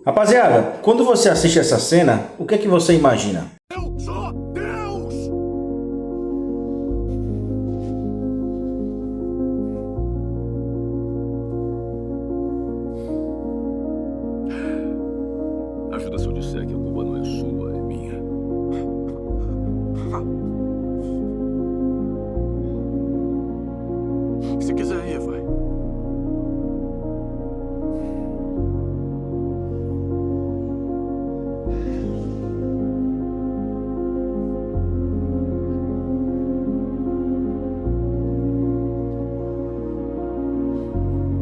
Rapaziada, quando você assiste essa cena, o que é que você imagina? Eu sou Deus! Ajuda se eu disser que a culpa não é sua, é minha. Se quiser ir, vai.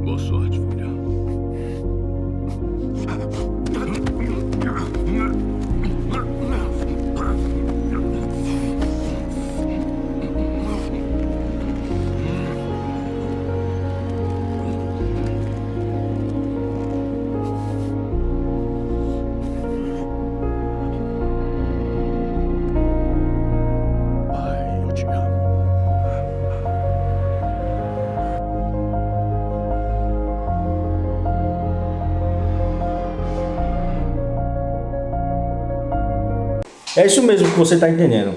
Boa sorte, filha. Pai, eu te amo. É isso mesmo que você tá entendendo.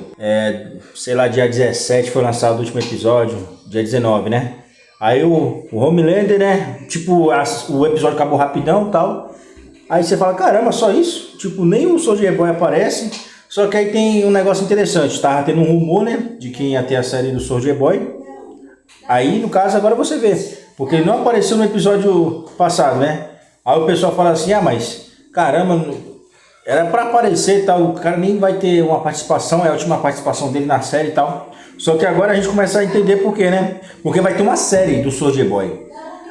Sei lá, dia 17 foi lançado o último episódio, dia 19, né? Aí o Homelander, né? Tipo, o episódio acabou rapidão e tal. Aí você fala, caramba, só isso? Tipo, nem o Soldier Boy aparece. Só que aí tem um negócio interessante. Tava tendo um rumor, né? De quem ia ter a série do Soldier Boy. Aí, no caso, agora você vê. Porque ele não apareceu no episódio passado, né? Aí o pessoal fala assim, mas caramba, era pra aparecer e tal. O cara nem vai ter uma participação, é a última participação dele na série e tal. Só que agora a gente começa a entender por quê, né? Porque vai ter uma série do Soldier Boy.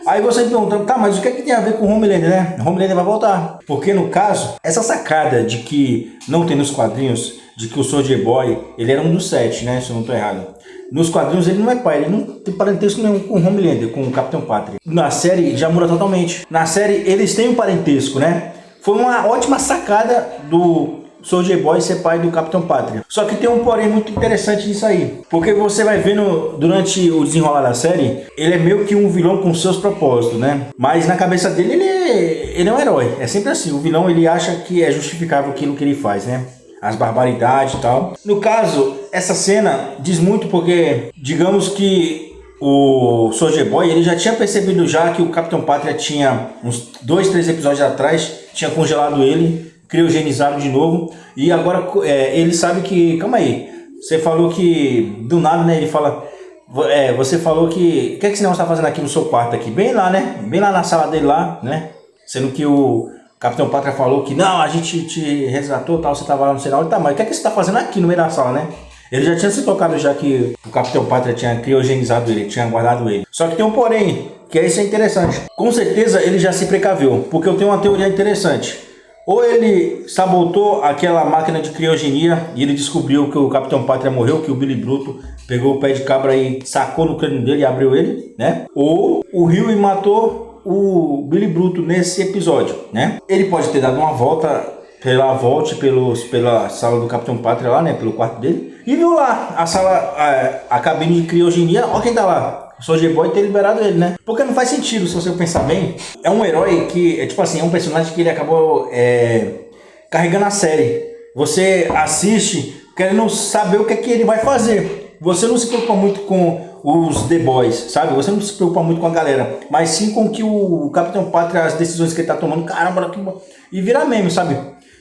Aí você me pergunta, tá, mas o que é que tem a ver com o Homelander, né? O Homelander vai voltar. Porque no caso, essa sacada de que não tem nos quadrinhos, de que o Soldier Boy, ele era um dos 7, né? Se eu não tô errado. Nos quadrinhos ele não é pai, ele não tem parentesco nenhum com o Homelander, com o Capitão Pátria. Na série já muda totalmente. Na série eles têm um parentesco, né? Foi uma ótima sacada do Soldier Boy ser pai do Capitão Pátria. Só que tem um porém muito interessante nisso aí. Porque você vai vendo durante o desenrolar da série, ele é meio que um vilão com seus propósitos, né? Mas na cabeça dele ele é um herói. É sempre assim, o vilão ele acha que é justificável aquilo que ele faz, né? As barbaridades e tal. No caso, essa cena diz muito porque, digamos que o Soldier Boy, ele já tinha percebido já que o Capitão Pátria tinha uns 2, 3 episódios atrás, tinha congelado ele, criogenizado de novo, e agora ele sabe que, calma aí, você falou que, do nada, né, ele fala, você falou que, o que é que esse negócio tá fazendo aqui no seu quarto aqui? Bem lá, né, bem lá na sala dele lá, né, sendo que o Capitão Pátria falou que, não, a gente te resgatou, tal, você tava lá no sinal, tá, mas o que é que você tá fazendo aqui no meio da sala, né? Ele já tinha se tocado já que o Capitão Pátria tinha criogenizado ele, tinha guardado ele. Só que tem um porém, que isso é interessante. Com certeza ele já se precaveu, porque eu tenho uma teoria interessante. Ou ele sabotou aquela máquina de criogenia e ele descobriu que o Capitão Pátria morreu, que o Billy Bruto pegou o pé de cabra e sacou no crânio dele e abriu ele, né? Ou o Huey matou o Billy Bruto nesse episódio, né? Ele pode ter dado uma volta pela pela sala do Capitão Pátria lá, né? Pelo quarto dele. E viu lá a sala, a cabine de criogenia. Olha quem tá lá. O Soldier Boy ter liberado ele, né? Porque não faz sentido, se você pensar bem. É um herói que, tipo assim, é um personagem que ele acabou carregando a série. Você assiste querendo saber o que é que ele vai fazer. Você não se preocupa muito com os The Boys, sabe? Você não se preocupa muito com a galera. Mas sim com que o Capitão Pátria, as decisões que ele tá tomando. Caramba, que bom. E vira meme, sabe?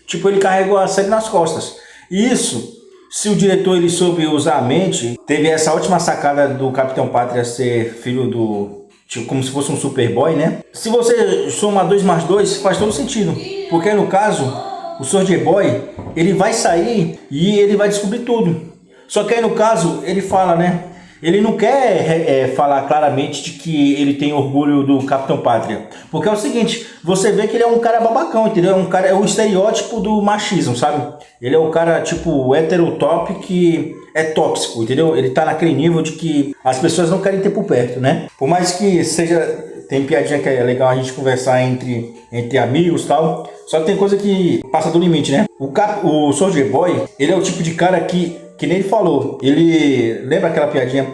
Tipo, ele carregou a série nas costas. E isso, se o diretor ele soube usar a mente, teve essa última sacada do Capitão Pátria ser filho do... Tipo, como se fosse um Superboy, né? Se você soma 2 mais 2, faz todo sentido. Porque no caso, o Soldier Boy, ele vai sair e ele vai descobrir tudo. Só que aí no caso, ele fala, né? Ele não quer falar claramente de que ele tem orgulho do Capitão Pátria. Porque é o seguinte, você vê que ele é um cara babacão, entendeu? É o estereótipo do machismo, sabe? Ele é um cara tipo heterotop que é tóxico, entendeu? Ele tá naquele nível de que as pessoas não querem ter por perto, né? Por mais que seja... Tem piadinha que é legal a gente conversar entre amigos e tal. Só que tem coisa que passa do limite, né? O Soldier Boy, ele é o tipo de cara que nem ele falou, ele lembra aquela piadinha,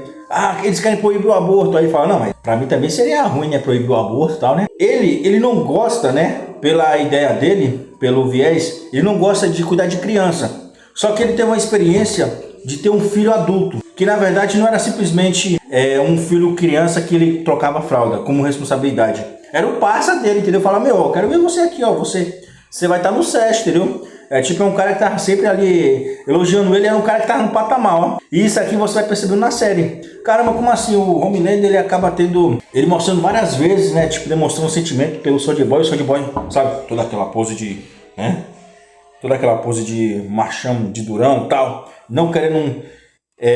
eles querem proibir o aborto, aí fala, não, mas pra mim também seria ruim, né, proibir o aborto e tal, né? Ele não gosta, né, pela ideia dele, pelo viés, ele não gosta de cuidar de criança. Só que ele teve uma experiência de ter um filho adulto, que na verdade não era simplesmente um filho criança que ele trocava fralda como responsabilidade. Era o parça dele, entendeu? Falar, meu, eu quero ver você aqui, ó, você vai estar no set, entendeu? É um cara que tava sempre ali elogiando ele, era um cara que tava no patamar, ó. E isso aqui você vai percebendo na série. Caramba, como assim? O Homelander, ele acaba ele mostrando várias vezes, né? Tipo, demonstrando sentimento pelo Soulja Boy. O Soulja Boy, sabe? Toda aquela pose de, né? Toda aquela pose de machão, de durão e tal. Não querendo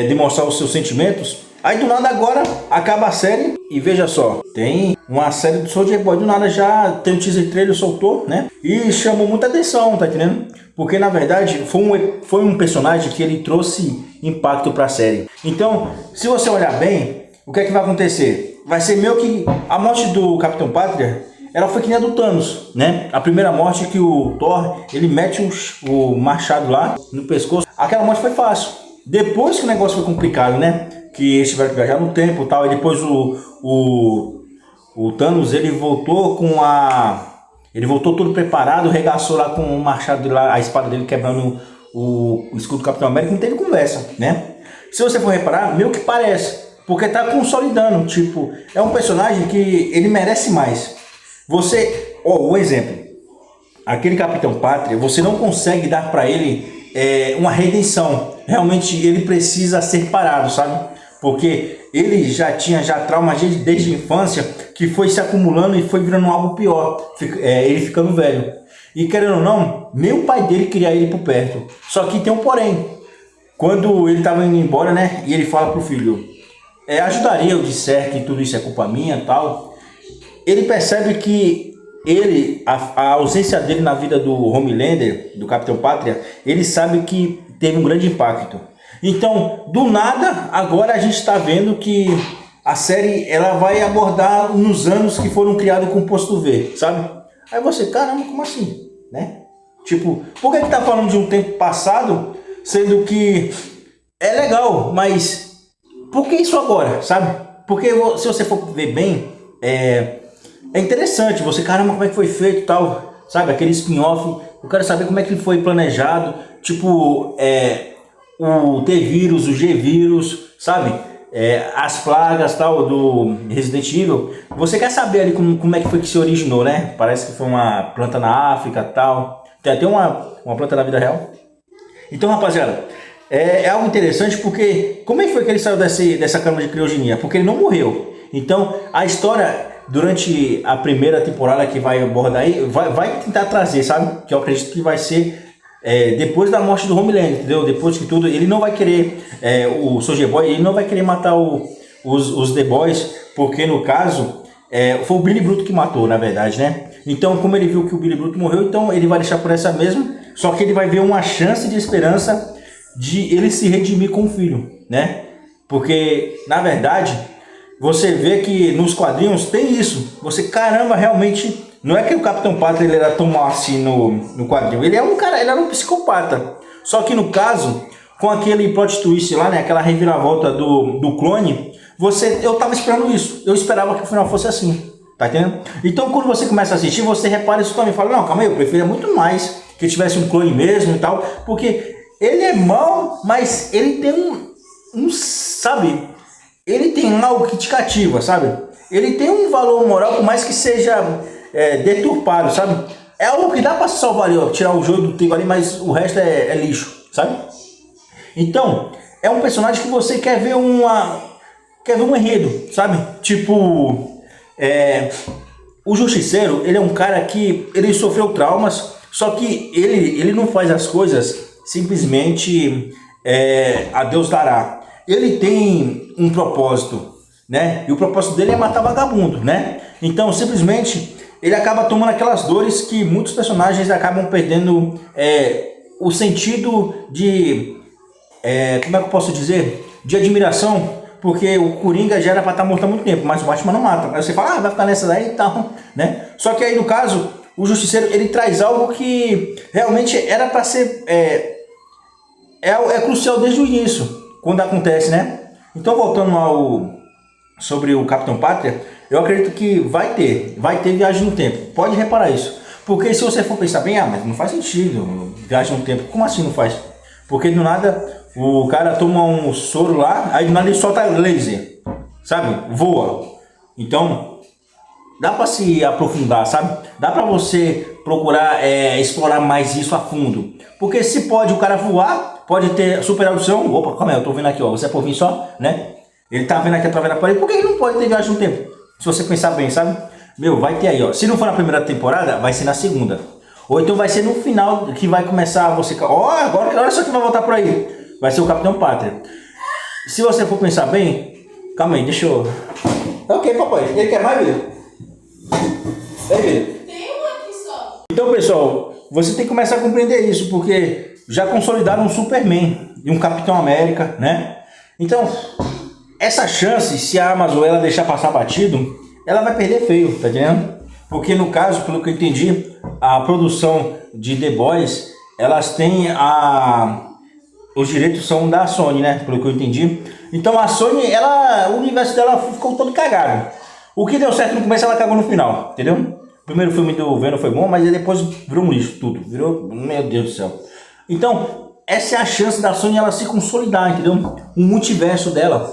demonstrar os seus sentimentos. Aí do nada agora acaba a série e veja só, tem uma série do Soulja Boy, do nada já tem um teaser trailer, soltou, né? E chamou muita atenção, tá entendendo? Porque na verdade foi um personagem que ele trouxe impacto pra série. Então, se você olhar bem, o que é que vai acontecer? Vai ser meio que a morte do Capitão Pátria, ela foi que nem a do Thanos, né? A primeira morte que o Thor, ele mete o machado lá no pescoço, aquela morte foi fácil. Depois que o negócio foi complicado, né? Que eles tiveram que viajar no tempo e tal, e depois o Thanos, ele voltou ele voltou todo preparado, regaçou lá com o machado lá, a espada dele quebrando o escudo do Capitão América, não teve conversa, né? Se você for reparar, meio que parece, porque tá consolidando, tipo, é um personagem que ele merece mais. Um exemplo, aquele Capitão Pátria, você não consegue dar pra ele uma redenção. Realmente ele precisa ser parado, sabe? Porque ele já tinha trauma desde a infância, que foi se acumulando e foi virando algo pior, ele ficando velho. E querendo ou não, nem o pai dele queria ele por perto. Só que tem um porém. Quando ele estava indo embora, né, e ele fala pro filho, ajudaria eu disser que tudo isso é culpa minha e tal, ele percebe que a ausência dele na vida do Homelander, do Capitão Pátria, ele sabe que teve um grande impacto. Então, do nada, agora a gente está vendo que a série ela vai abordar nos anos que foram criados com o posto V, sabe? Aí você, caramba, como assim? Né? Tipo, por que tá falando de um tempo passado, sendo que é legal, mas por que isso agora, sabe? Porque se você for ver bem, é interessante, você, caramba, como é que foi feito e tal, sabe? Aquele spin-off, eu quero saber como é que foi planejado, tipo, o T-Vírus, o G-Vírus, sabe? As plagas tal do Resident Evil. Você quer saber ali como é que foi que se originou, né? Parece que foi uma planta na África tal. Tem até uma planta na vida real. Então, rapaziada, é algo interessante porque como é que foi que ele saiu dessa cama de criogenia? Porque ele não morreu. Então, a história durante a primeira temporada que vai abordar aí, vai tentar trazer, sabe? Que eu acredito que vai ser depois da morte do Homelander, entendeu? Depois que tudo, ele não vai querer, o Soulja Boy, ele não vai querer matar os The Boys, porque no caso, foi o Billy Bruto que matou, na verdade, né? Então, como ele viu que o Billy Bruto morreu, então ele vai deixar por essa mesma, só que ele vai ver uma chance de esperança de ele se redimir com o filho, né? Porque, na verdade, você vê que nos quadrinhos tem isso. Você, caramba, realmente... Não é que o Capitão Pátria ele era tão mal assim no quadrinho. Ele é um cara, ele era um psicopata. Só que no caso, com aquele plot twist lá, né? Aquela reviravolta do clone, eu tava esperando isso. Eu esperava que o final fosse assim. Tá entendendo? Então quando você começa a assistir, você repara isso também. Fala, não, calma aí, eu preferia muito mais que tivesse um clone mesmo e tal. Porque ele é mau, mas ele tem sabe? Ele tem algo que te cativa, sabe? Ele tem um valor moral, por mais que seja... deturpado, sabe? É algo que dá pra se salvar ali, ó, tirar o joio do trigo ali, mas o resto é lixo, sabe? Então, é um personagem que você quer ver um enredo, sabe? Tipo, o Justiceiro, ele é um cara que ele sofreu traumas, só que ele não faz as coisas simplesmente a Deus dará. Ele tem um propósito, né? E o propósito dele é matar vagabundo, né? Então, simplesmente... ele acaba tomando aquelas dores que muitos personagens acabam perdendo o sentido de, como é que eu posso dizer? De admiração, porque o Coringa já era para estar morto há muito tempo, mas o Batman não mata. Aí você fala, vai ficar nessa daí e tal, né? Só que aí no caso, o Justiceiro, ele traz algo que realmente era para ser, é crucial desde o início, quando acontece, né? Então voltando sobre o Capitão Pátria, eu acredito que vai ter viagem no tempo. Pode reparar isso. Porque se você for pensar bem, mas não faz sentido, viagem no tempo. Como assim não faz? Porque do nada o cara toma um soro lá, aí do nada ele solta laser, sabe? Voa. Então, dá pra se aprofundar, sabe? Dá pra você procurar explorar mais isso a fundo. Porque se pode o cara voar, pode ter super audição. Opa, calma aí, eu tô vendo aqui, ó. Você é por vir só, né? Ele tá vendo aqui através da parede. Por que ele não pode ter viagem no tempo? Se você pensar bem, sabe? Meu, vai ter aí, ó. Se não for na primeira temporada, vai ser na segunda. Ou então vai ser no final que vai começar você... Ó, agora olha só que vai voltar por aí. Vai ser o Capitão Pátria. Se você for pensar bem... Calma aí, deixa eu... Ok, papai. Ele quer mais, Vila? Ei, Vila. Tem um aqui só. Então, pessoal, você tem que começar a compreender isso, porque já consolidaram um Superman e um Capitão América, né? Então, essa chance, se a Amazon ela deixar passar batido, ela vai perder feio, tá entendendo? Porque no caso, pelo que eu entendi, a produção de The Boys, elas têm os direitos são da Sony, né? Pelo que eu entendi. Então a Sony, o universo dela ficou todo cagado. O que deu certo no começo, ela cagou no final, entendeu? O primeiro filme do Venom foi bom, mas depois virou um lixo tudo. Virou, meu Deus do céu. Então, essa é a chance da Sony ela se consolidar, entendeu? O multiverso dela,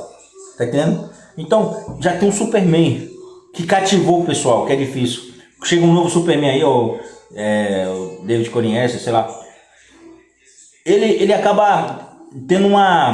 tá entendendo? Então, já tem um Superman que cativou o pessoal, que é difícil. Chega um novo Superman aí, o David conhece, sei lá. Ele acaba tendo uma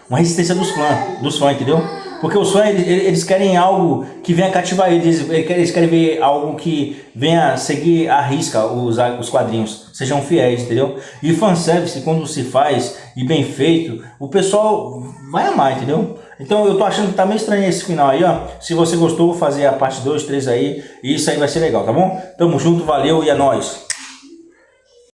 resistência dos fãs, entendeu? Porque os fãs, eles querem algo que venha cativar eles, eles querem ver algo que venha seguir à risca os quadrinhos, sejam fiéis, entendeu? E fanservice, quando se faz e bem feito, o pessoal vai amar, entendeu? Então eu tô achando que tá meio estranho esse final aí, ó. Se você gostou, vou fazer a parte 2, 3 aí, e isso aí vai ser legal, tá bom? Tamo junto, valeu e é nóis!